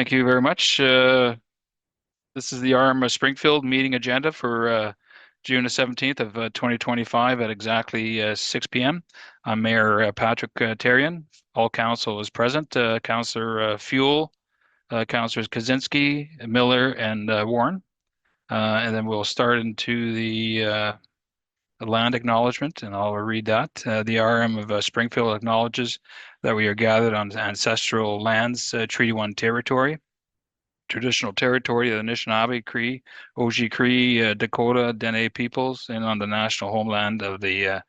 Thank you very much. This is the RM of Springfield meeting agenda for June the 17th of 2025 at exactly 6 p.m. I'm Mayor Patrick Therrien. All council is present. Councillor Fuel, Councillors Kaczynski, Miller, and Warren. And then we'll start into the land acknowledgement, and I'll read that. The RM of Springfield acknowledges that we are gathered on ancestral lands, Treaty 1 territory, traditional territory of the Anishinaabe, Cree, Oji-Cree, Dakota, Dene peoples, and on the national homeland of the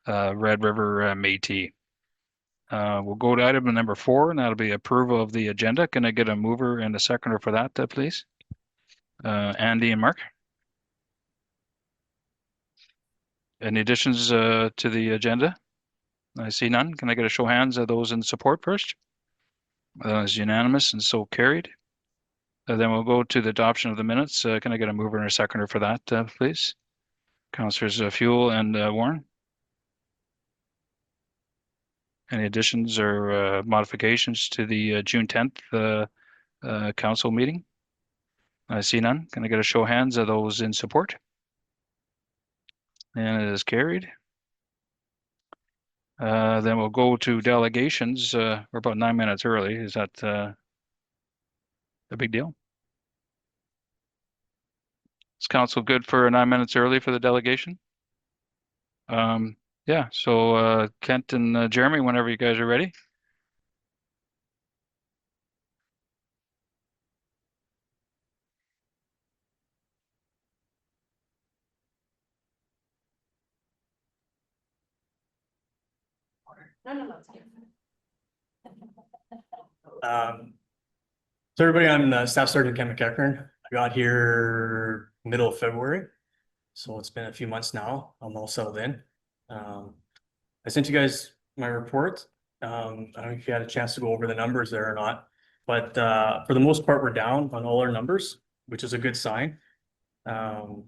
Red River Métis. We'll go to item number 4, and that'll be approval of the agenda. Can I get a mover and a seconder for that, please? Andy and Mark. Any additions to the agenda? I see none. Can I get a show of hands of those in support first? It's unanimous and so carried. Then we'll go to the adoption of the minutes. Can I get a mover and a seconder for that, please? Councillors Fuel and Warren. Any additions or modifications to the June 10th council meeting? I see none. Can I get a show of hands of those in support? And it is carried. Then we'll go to delegations. We're about 9 minutes early. Is that a big deal? Is council good for 9 minutes early for the delegation? Yeah, so Kent and Jeremy, whenever you guys are ready. So everybody, I'm Staff Sergeant Ken McEachern. I got here middle of February, so it's been a few months now. I'm all settled in. I sent you guys my report. I don't know if you had a chance to go over the numbers there or not, but for the most part, we're down on all our numbers, which is a good sign. The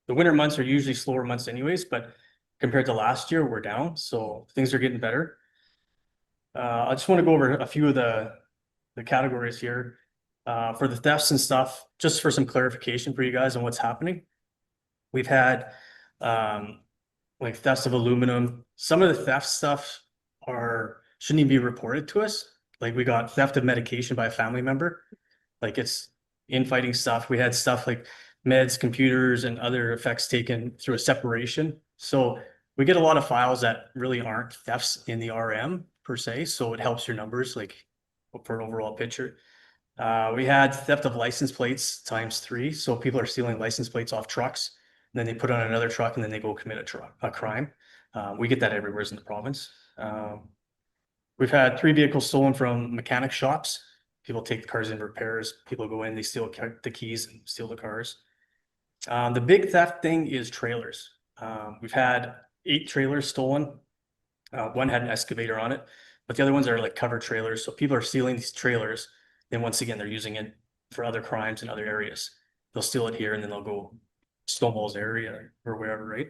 winter months are usually slower months anyways, but compared to last year, we're down, so things are getting better. I just want to go over a few of the categories here. For the thefts and stuff, just for some clarification for you guys on what's happening. We've had like thefts of aluminum. Some of the theft stuff shouldn't even be reported to us. Like we got theft of medication by a family member. Like it's infighting stuff. We had stuff like meds, computers, and other effects taken through a separation. So we get a lot of files that really aren't thefts in the RM per se. So it helps your numbers like for an overall picture. We had theft of license plates ×3. So people are stealing license plates off trucks, and then they put on another truck, and then they go commit a crime. We get that everywhere in the province. We've had 3 vehicles stolen from mechanic shops. People take the cars in repairs. People go in, they steal the keys and steal the cars. The big theft thing is trailers. We've had 8 trailers stolen. One had an excavator on it, but the other ones are like covered trailers. So people are stealing these trailers. Then once again, they're using it for other crimes in other areas. They'll steal it here and then they'll go Stonewall's area or wherever, right?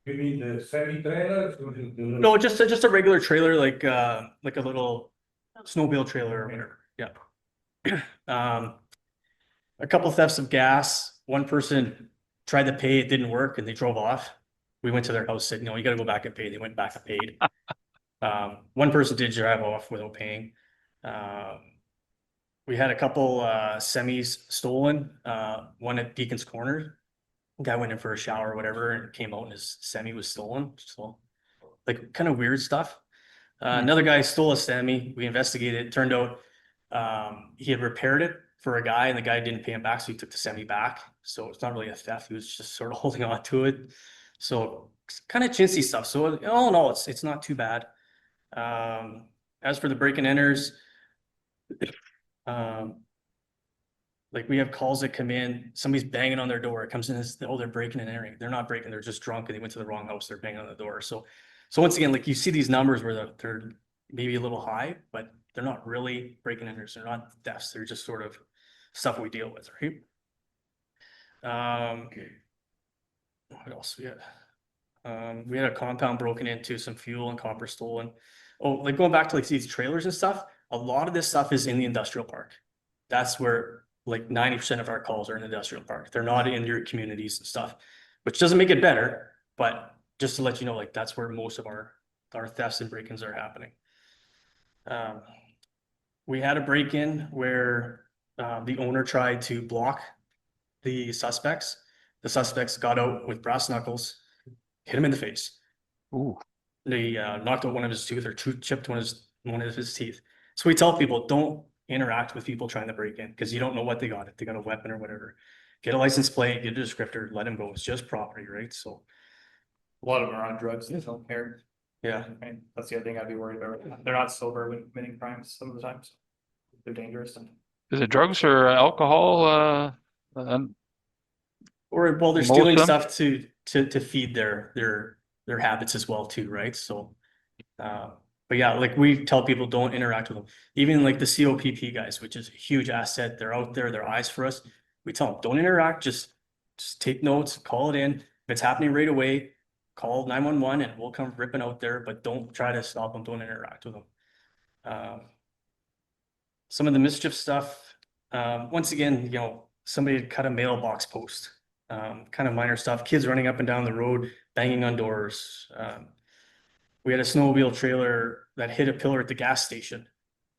You mean the semi-trailer? No, just a regular trailer, like a little snowmobile trailer or whatever. Yeah. A couple thefts of gas. One person tried to pay, it didn't work, and they drove off. We went to their house, said, "No, you got to go back and pay." They went back and paid. One person did drive off without paying. We had a couple semis stolen. One at Deacon's Corner. Guy went in for a shower or whatever and came out and his semi was stolen. So like kind of weird stuff. Another guy stole a semi. We investigated. It turned out he had repaired it for a guy and the guy didn't pay him back. So he took the semi back. So it's not really a theft. He was just sort of holding on to it. So kind of chintzy stuff. So all in all, it's not too bad. As for the break and enters, like we have calls that come in, somebody's banging on their door. It comes in as, oh, they're breaking and entering. They're not breaking, they're just drunk and they went to the wrong house. They're banging on the door. So once again, like you see these numbers where they're maybe a little high, but they're not really breaking and enters. They're not thefts. They're just sort of stuff we deal with, right? What else we had? We had a compound broken into, some fuel and copper stolen. Oh, like going back to like these trailers and stuff, A lot of this stuff is in the industrial park. That's where like 90% of our calls are in the industrial park. They're not in your communities and stuff, which doesn't make it better, but just to let you know, like that's where most of our thefts and break-ins are happening. We had a break-in where the owner tried to block the suspects. The suspects got out with brass knuckles, hit him in the face. Ooh. They knocked out one of his tooth or chipped one of his teeth. So we tell people, don't interact with people trying to break in because you don't know what they got. If they got a weapon or whatever, get a license plate, get a descriptor, let them go. It's just property, right? So A lot of them are on drugs, they don't care. yeah, And that's the other thing I'd be worried about. They're not sober when committing crimes some of the times. They're dangerous and. Is it drugs or alcohol? or well, they're Most stealing of them? stuff to feed their habits as well too, right? So, but yeah, like we tell people, don't interact with them. Even like the COPP guys, which is a huge asset. They're out there, they're eyes for us. We tell them, don't interact. Just take notes, call it in. If it's happening right away, call 911 and we'll come ripping out there. But don't try to stop them. Don't interact with them. Some of the mischief stuff. Once again, you know, somebody had cut a mailbox post. Kind of minor stuff. Kids running up and down the road, banging on doors. We had a snowmobile trailer that hit a pillar at the gas station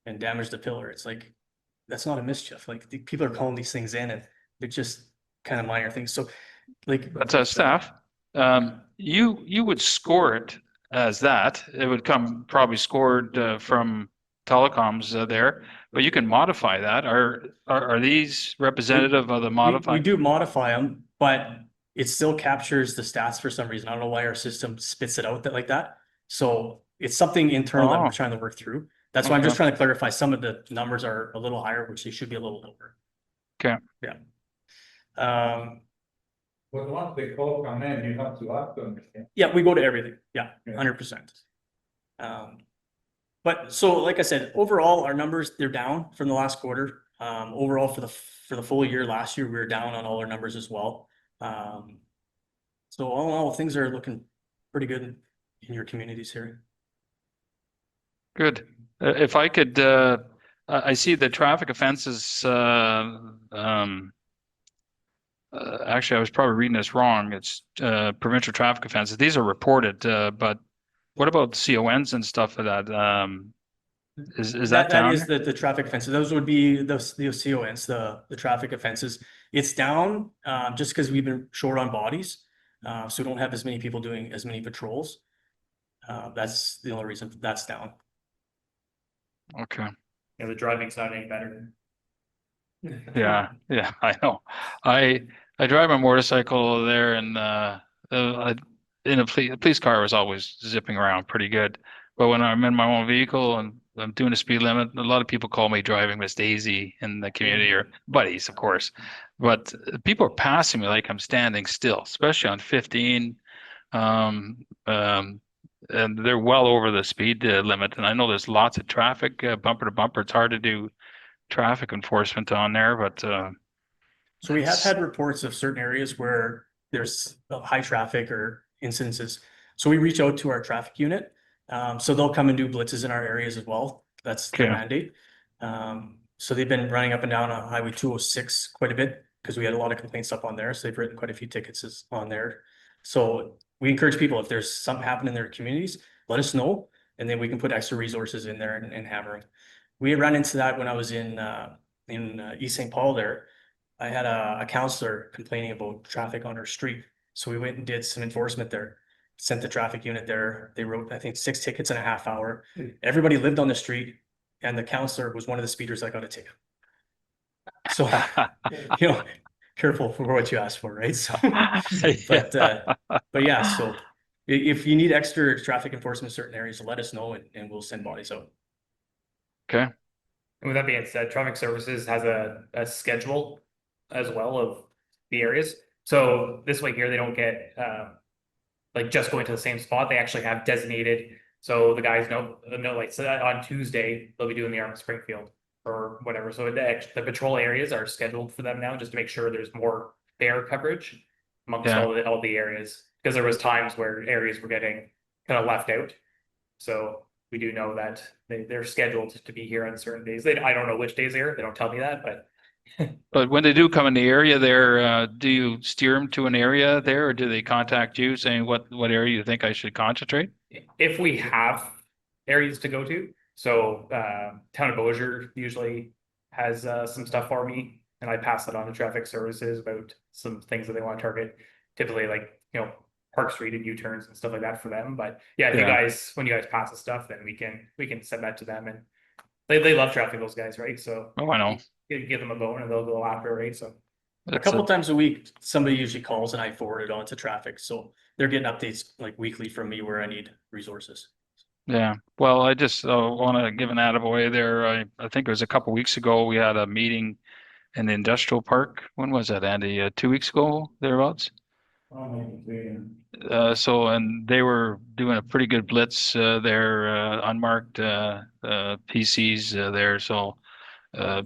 and damaged the pillar. It's like, that's not a mischief. Like people are calling these things in and they're just kind of minor things. So like. That's our staff. You would score it as that. It would come probably scored from telecoms there, but you can modify that. Are these representative of the We modified? do modify them, but it still captures the stats for some reason. I don't know why our system spits it out like that. So it's something internal that Oh. we're trying to work through. That's why I'm just Okay. trying to clarify. Some of the numbers are a little higher, which they should be a little lower. Okay. Yeah. But once they call come in, you have to ask them. Yeah, we go to everything. Yeah, Yeah. 100%. But so like I said, overall, our numbers, they're down from the last quarter. Overall for the full year last year, we were down on all our numbers as well. So all in all, things are looking pretty good in your communities here. Good. If I could, I see the traffic offenses. Actually, I was probably reading this wrong. It's provincial traffic offenses. These are reported, but what about the CONs and stuff like that? Is that That down is here? the traffic offenses. Those would be the CONs, the traffic offenses. It's down just because we've been short on bodies. So we don't have as many people doing as many patrols. That's the only reason that's down. Okay. Yeah, the driving's not any better. Yeah, I know. I drive my motorcycle there, and in a police car was always zipping around pretty good. But when I'm in my own vehicle and I'm doing a speed limit, a lot of people call me driving Miss Daisy in the community, or buddies, of course. But people are passing me like I'm standing still, especially on 15. And they're well over the speed limit. And I know there's lots of traffic, bumper to bumper. It's hard to do traffic enforcement on there, but So we have had reports of certain areas where there's high traffic or incidences. So we reach out to our traffic unit. So they'll come and do blitzes in our areas as well. That's their Okay. mandate. So they've been running up and down on Highway 206 quite a bit because we had a lot of complaints up on there. So they've written quite a few tickets on there. So we encourage people, if there's something happening in their communities, let us know. And then we can put extra resources in there and hammer them. We ran into that when I was in East St. Paul there. I had a counselor complaining about traffic on her street. So we went and did some enforcement there, sent the traffic unit there. They wrote, I think, 6 tickets in a half hour. Everybody lived on the street and the counselor was one of the speeders that got a ticket. So, you know, careful for what you ask for, right? So, but yeah, so if you need extra traffic enforcement in certain areas, let us know and we'll send bodies out. Okay. And with that being said, traffic services has a schedule as well of the areas. So this way here, they don't get like just going to the same spot. They actually have designated. So the guys know like so on Tuesday, they'll be doing the arm of Springfield or whatever. So the patrol areas are scheduled for them now just to make sure there's more fair coverage amongst all the areas. Because there was times where areas were getting kind of left out. So we do know that they're scheduled to be here on certain days. I don't know which days they are. They don't tell me that, but But when they do come in the area there, do you steer them to an area there, or do they contact you saying what area you think I should concentrate? if we have areas to go to, so Town of Beausejour usually has some stuff for me, and I pass it on to traffic services about some things that they want to target. Typically, like Park Street and U-turns and stuff like that for them. But yeah, when you guys pass the stuff, then we can send that to them, and they love traffic, those guys, right? So Oh, I know. give them a bone and they'll go after, right? So A couple times a week, somebody usually calls and I forward it on to traffic, so they're getting updates like weekly from me where I need resources. Yeah, well, I just want to give an attaboy there. I think it was a couple weeks ago, we had a meeting in the industrial park. When was that, Andy? 2 weeks ago, thereabouts? And they were doing a pretty good blitz there, unmarked PCs there. So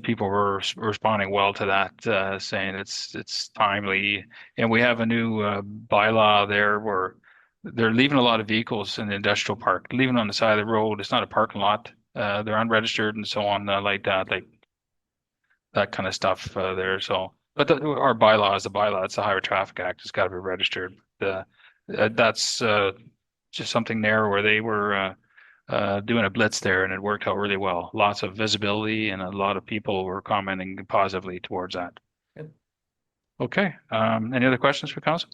people were responding well to that, saying it's timely. And we have a new bylaw there where they're leaving a lot of vehicles in the industrial park, leaving on the side of the road. It's not a parking lot. They're unregistered and so on, like that kind of stuff there. So, but our bylaw is the bylaw. It's the Highway Traffic Act. It's got to be registered. That's just something there where they were doing a blitz there, and it worked out really well. Lots of visibility, and a lot of people were commenting positively towards that. Good. Okay. Any other questions for council?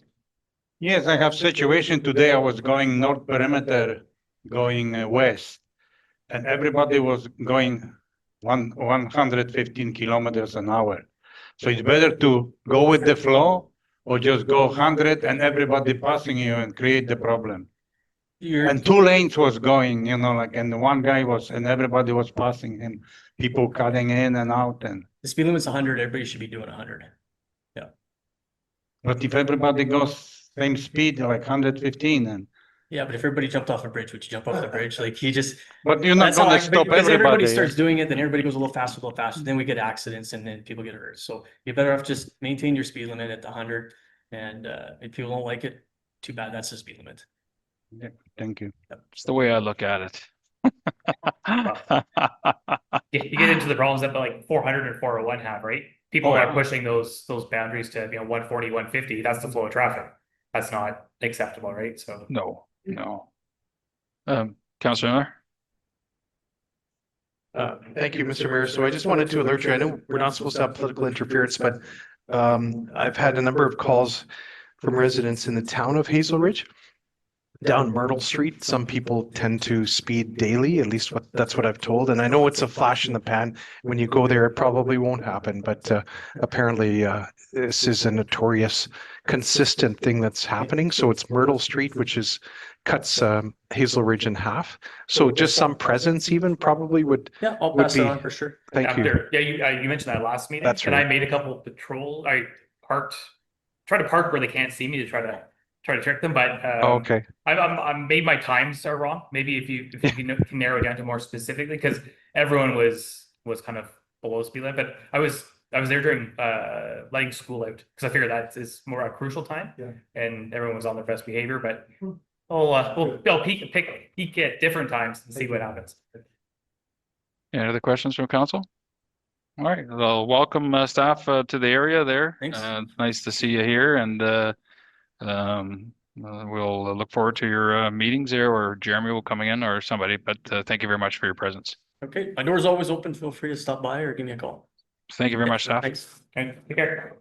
Yes, I have situation today. I was going north perimeter, going west, and everybody was going 115 kilometers an hour. So it's better to go with the flow or just go 100 and everybody passing you and create the problem. And 2 lanes was going, and one guy and everybody was passing him, people cutting in and out. And The speed limit's 100, everybody should be doing 100. but if everybody goes same speed, like 115, and Yeah, but if everybody jumped off a bridge, would you jump off the bridge? Like but you're not that's how gonna stop because everybody everybody. starts doing it, then everybody goes a little faster, then we get accidents and then people get hurt. So you're better off just maintain your speed limit at the 100. And if people don't like it, too bad, that's the speed limit. Thank you. It's the way I look at it. you get into the problems that like 400 and 401 have, right? People are pushing those boundaries to 140, 150. That's the flow of traffic. That's not acceptable, right? So No. Councilor Miller? Thank you, Mr. Mayor. So I just wanted to alert you, I know we're not supposed to have political interference, but I've had a number of calls from residents in the town of Hazel Ridge. Down Myrtle Street, some people tend to speed daily, at least that's what I've told. And I know it's a flash in the pan. When you go there, it probably won't happen. But apparently this is a notorious, consistent thing that's happening. So it's Myrtle Street, which cuts Hazel Ridge in half. So just some presence even probably would. Yeah, I'll pass it on for sure. Thank you. Yeah, you mentioned that last meeting. That's and right. I made a couple of patrol. I tried to park where they can't see me to try to trick them, but Okay. I'm made my times are wrong. Maybe if you can narrow it down to more specifically, because everyone was kind of below speed limit. But I was there during letting school out because I figured that is more a crucial time. Yeah. And everyone was on their best behavior. But we'll peek at different times and see what happens. Any other questions from council? All right, well, welcome staff to the area there. Thanks. Nice to see you here, and we'll look forward to your meetings there, or Jeremy will coming in or somebody, but thank you very much for your presence. Okay, my door's always open. Feel free to stop by or give me a call. Thank you very much, staff. Thanks. Okay, take care.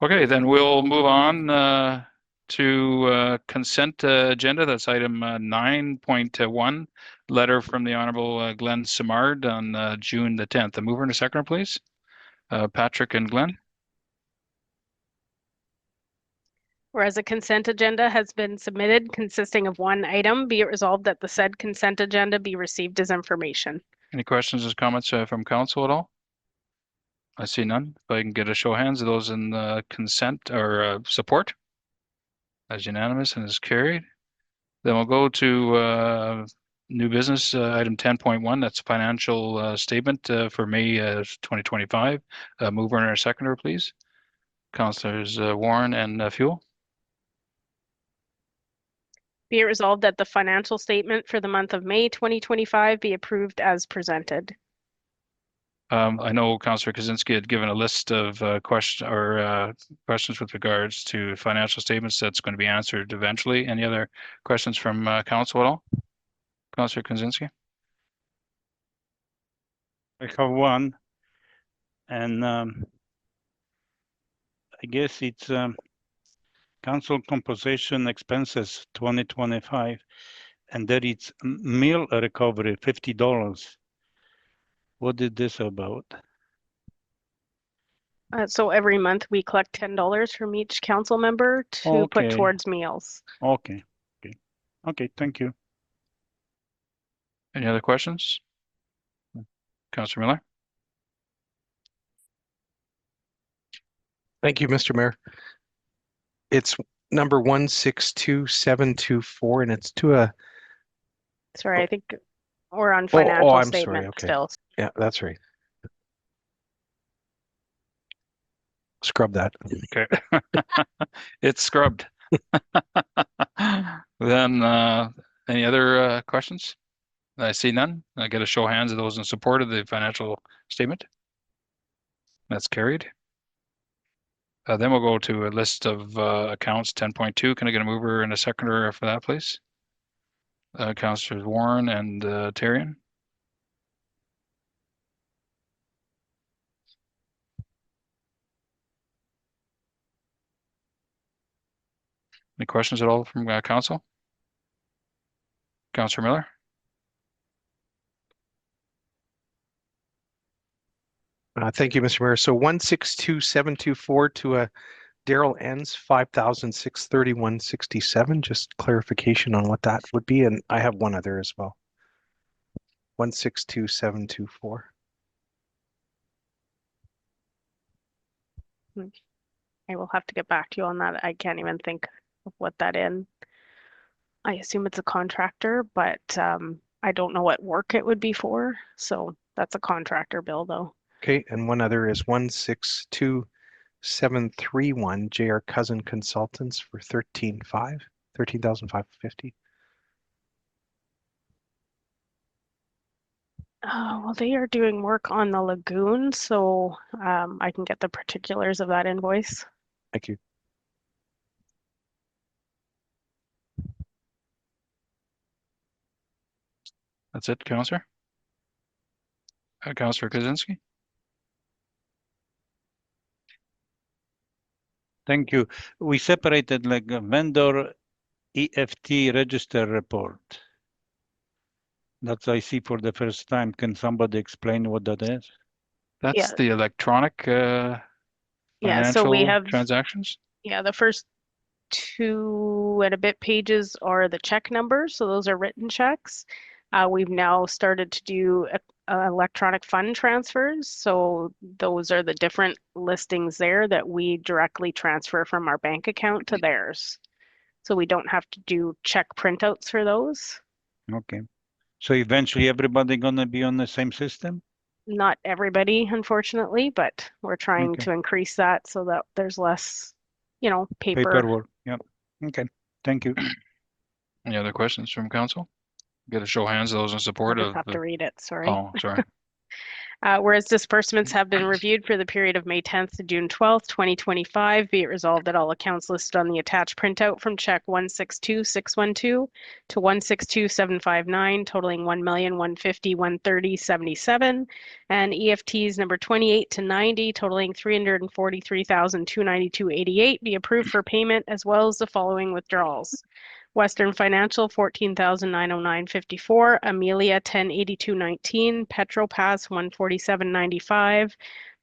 Okay, then we'll move on to consent agenda. That's item 9.1, letter from the Honourable Glen Simard on June the 10th. A mover and a seconder, please. Patrick and Glen. Whereas a consent agenda has been submitted consisting of one item, be it resolved that the said consent agenda be received as information. Any questions or comments from council at all? I see none. If I can get a show of hands of those in consent or support. As unanimous and is carried. Then we'll go to new business, item 10.1. That's financial statement for May 2025. Mover and a seconder, please. Councilors Warren and Fuel. Be it resolved that the financial statement for the month of May 2025 be approved as presented. I know Councillor Kaczynski had given a list of questions with regards to financial statements that's going to be answered eventually. Any other questions from council at all? Councillor Kaczynski? I have one, and I guess it's council composition expenses 2025, and there it's meal recovery $50. What is this about? So every month we collect $10 from each council member to put Okay. towards meals. Okay, thank you. Any other questions? Councillor Miller? Thank you, Mr. Mayor. It's number 162724, and it's to a, Sorry, I think we're on I'm financial sorry, statement okay. still. yeah, that's right. Scrub that. Okay. It's scrubbed. Then any other questions? I see none. I get a show of hands of those in support of the financial statement. That's carried. Then we'll go to a list of accounts 10.2. Can I get a mover and a seconder for that, please? Councillors Warren and Tarian. Any questions at all from council? Councillor Miller? Thank you, Mr. Mayor. So 162724 to a Daryl Ends 5,631.67. Just clarification on what that would be, and I have one other as well. 162724. I will have to get back to you on that. I can't even think of what that in. I assume it's a contractor, but I don't know what work it would be for. So that's a contractor bill though. Okay, and one other is 162731 JR Cousin Consultants for 13,550. Well, they are doing work on the lagoon, so I can get the particulars of that invoice. Thank you. That's it, Councillor? Councillor Kaczynski? Thank you. We separated like a vendor EFT register report. That's I see for the first time. Can somebody explain what that is? That's Yeah. the electronic Yeah, so we financial have transactions? Yeah, the first 2 and a bit pages are the check numbers, so those are written checks. We've now started to do electronic fund transfers, so those are the different listings there that we directly transfer from our bank account to theirs. So we don't have to do check printouts for those. Okay. So eventually everybody gonna be on the same system? Not everybody, unfortunately, but we're trying Okay. to increase that so that there's less, paper. Paperwork, yep. Okay, thank you. Any other questions from council? Get a show of hands of those in I support just of. have to read it, sorry. Oh, sorry. Whereas disbursements have been reviewed for the period of May 10th to June 12th, 2025, be it resolved that all accounts listed on the attached printout from check 162612 to 162759 totaling 1,150,130.77 and EFTs number 28 to 90 totaling 343,292.88 be approved for payment, as well as the following withdrawals. Western Financial 14,909.54, Amelia 1082.19, Petropass 147.95,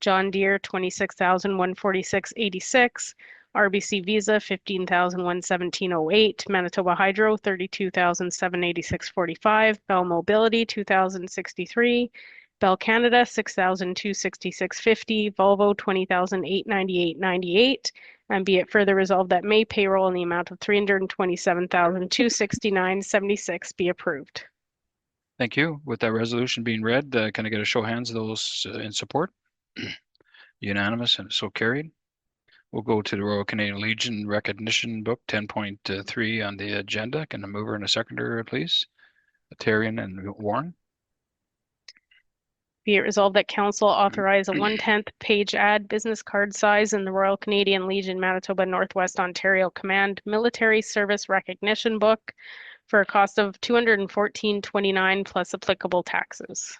John Deere 26,146.86, RBC Visa 15,117.08, Manitoba Hydro 32,786.45, Bell Mobility 2,063, Bell Canada 6,266.50, Volvo 20,898.98, and be it further resolved that May payroll in the amount of 327,269.76 be approved. Thank you. With that resolution being read, can I get a show of hands of those in support? Unanimous and so carried. We'll go to the Royal Canadian Legion Recognition Book 10.3 on the agenda. Can I mover and a seconder, please? Tarian and Warren. Be it resolved that council authorize a 1/10 page ad business card size in the Royal Canadian Legion Manitoba Northwest Ontario Command Military Service Recognition Book for a cost of $214.29 plus applicable taxes.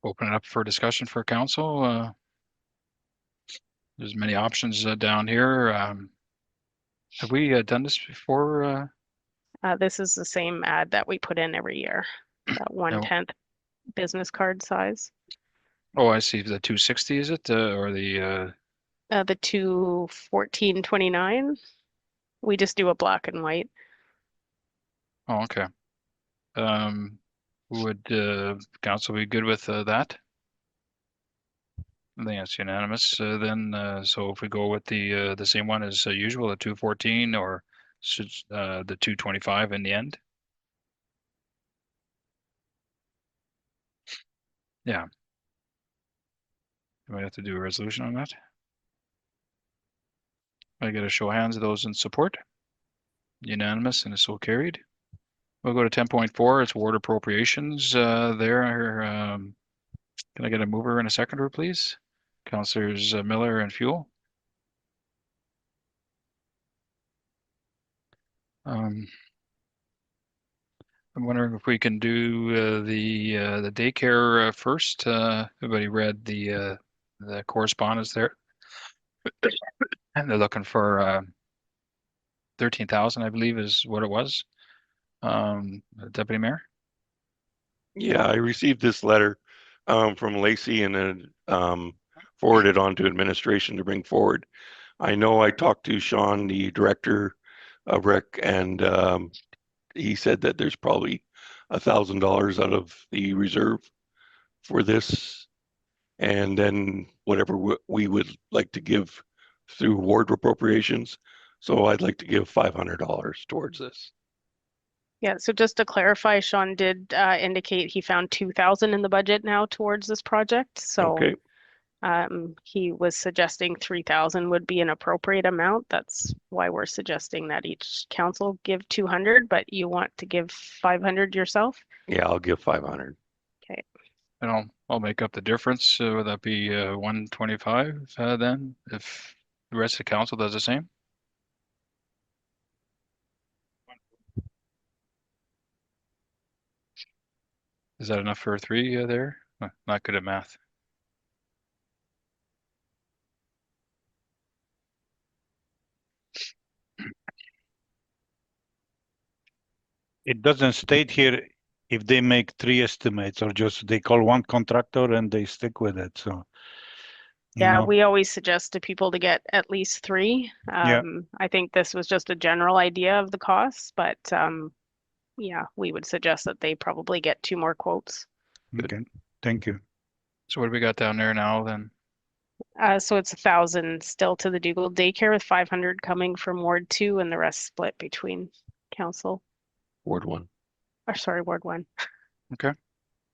Open it up for discussion for council. There's many options down here. Have we done this before? This is the same ad that we put in every year, that 1/10 business card size. Oh, I see. The 260 is it, or the? The 214.29. We just do a black and white. Oh, okay. Would council be good with that? I think that's unanimous. Then, so if we go with the same one as usual, the 214, or should the 225 in the end? Yeah. Do we have to do a resolution on that? I get a show of hands of those in support. Unanimous and it's so carried. We'll go to 10.4. It's ward appropriations. There. Can I get a mover and a seconder, please? Councilors Miller and Fuel. I'm wondering if we can do the daycare first. Everybody read the correspondence there, and they're looking for 13,000, I believe, is what it was. Deputy Mayor. Yeah, I received this letter from Lacey and then forwarded on to administration to bring forward. I know I talked to Sean, the director of rec, and he said that there's probably $1,000 out of the reserve for this, and then whatever we would like to give through ward appropriations. So I'd like to give $500 towards this. Yeah, so just to clarify, Sean did indicate he found 2,000 in the budget now towards this project. So Okay. he was suggesting 3,000 would be an appropriate amount. That's why we're suggesting that each council give 200, but you want to give 500 yourself? Yeah, I'll give 500. Okay. And I'll make up the difference. Would that be 125 then, if the rest of the council does the same? Is that enough for three there? Not good at math. It doesn't state here if they make 3 estimates or just they call one contractor and they stick with it. So, Yeah, we always suggest to people to get at least 3. Yeah. I think this was just a general idea of the costs, but yeah, we would suggest that they probably get 2 more quotes. Okay, thank you. So what do we got down there now then? So it's 1,000 still to the Dougal daycare with 500 coming from Ward 2 and the rest split between council, Ward 1. or sorry, Ward 1.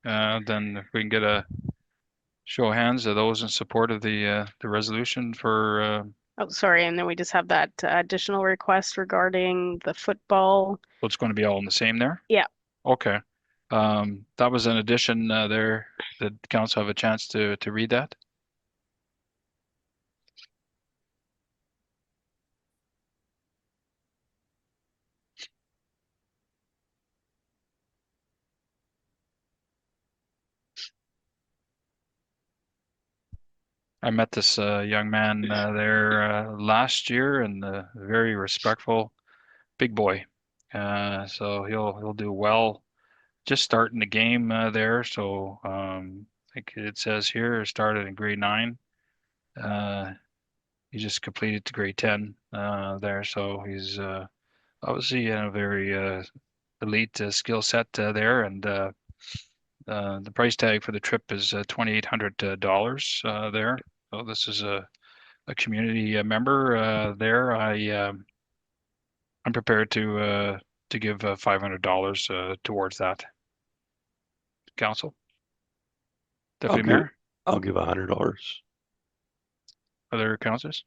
Then if we can get a show of hands of those in support of the resolution for Oh, sorry, and then we just have that additional request regarding the football. what's going to be all in the same there? Yeah. Okay. That was an addition there. Did the council have a chance to read that? I met this young man there last year, and very respectful, big boy. So he'll do well. Just starting the game there. So like it says here, started in grade 9. He just completed to grade 10 there. So he's obviously in a very elite skill set there, and the price tag for the trip is $2,800 there. So this is a community member there. I'm prepared to give $500 towards that. Council. Deputy Mayor, I'll give $100. other councilors?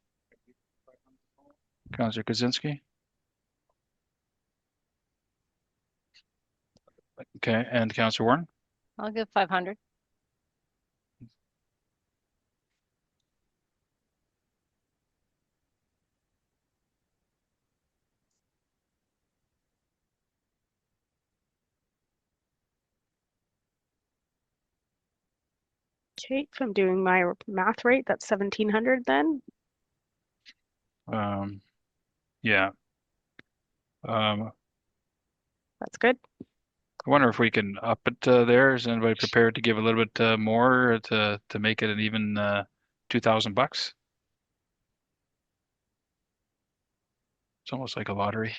Councillor Kozinski. Okay, and Councillor Warren. I'll give 500. Okay, if I'm doing my math right, that's 1,700 then. Yeah. That's good. I wonder if we can up it there. Is anybody prepared to give a little bit more to make it an even $2,000? It's almost like a lottery.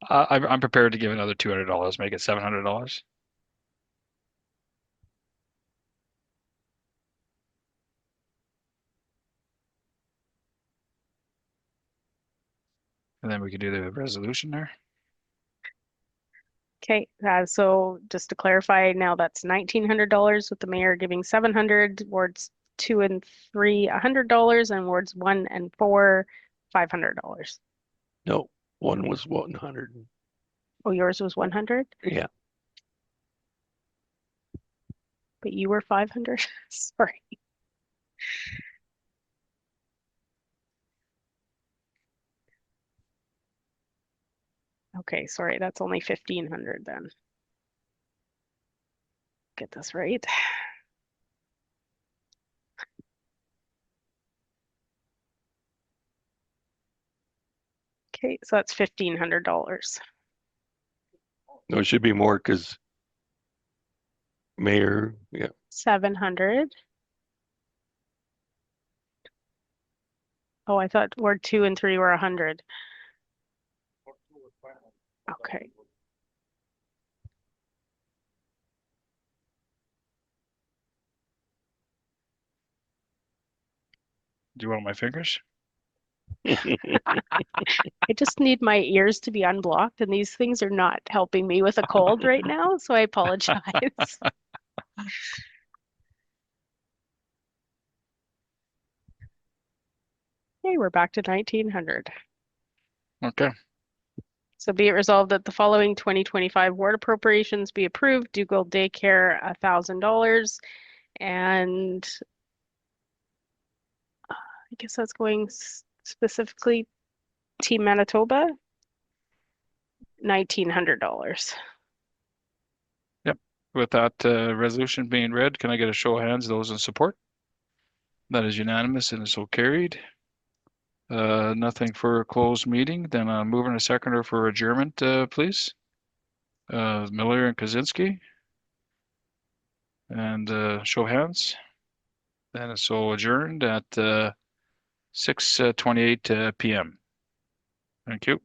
I'm prepared to give another $200, make it $700. And then we can do the resolution there. Okay, so just to clarify, now that's $1,900 with the mayor giving 700, wards 2 and 3, $100, and wards 1 and 4, $500. No, one was 100. Oh, yours was 100, Yeah. but you were 500. Sorry. Okay, sorry, that's only 1,500 then. Get this right. Okay, so that's $1,500. No, it should be more because mayor, yeah. 700. Oh, I thought ward 2 and 3 were 100. Okay. Do you want my fingers? I just need my ears to be unblocked, and these things are not helping me with a cold right now, so I apologize. Okay, we're back to 1,900. Okay. So be it resolved that the following 2025 ward appropriations be approved. Dougal Daycare, $1,000. And I guess that's going specifically Team Manitoba, $1,900. With that resolution being read, can I get a show of hands, those in support? That is unanimous and is so carried. Nothing for a closed meeting. Then moving a seconder for adjournment, please. Miller and Kozinski. And show of hands. And it's so adjourned at 6:28 p.m. Thank you.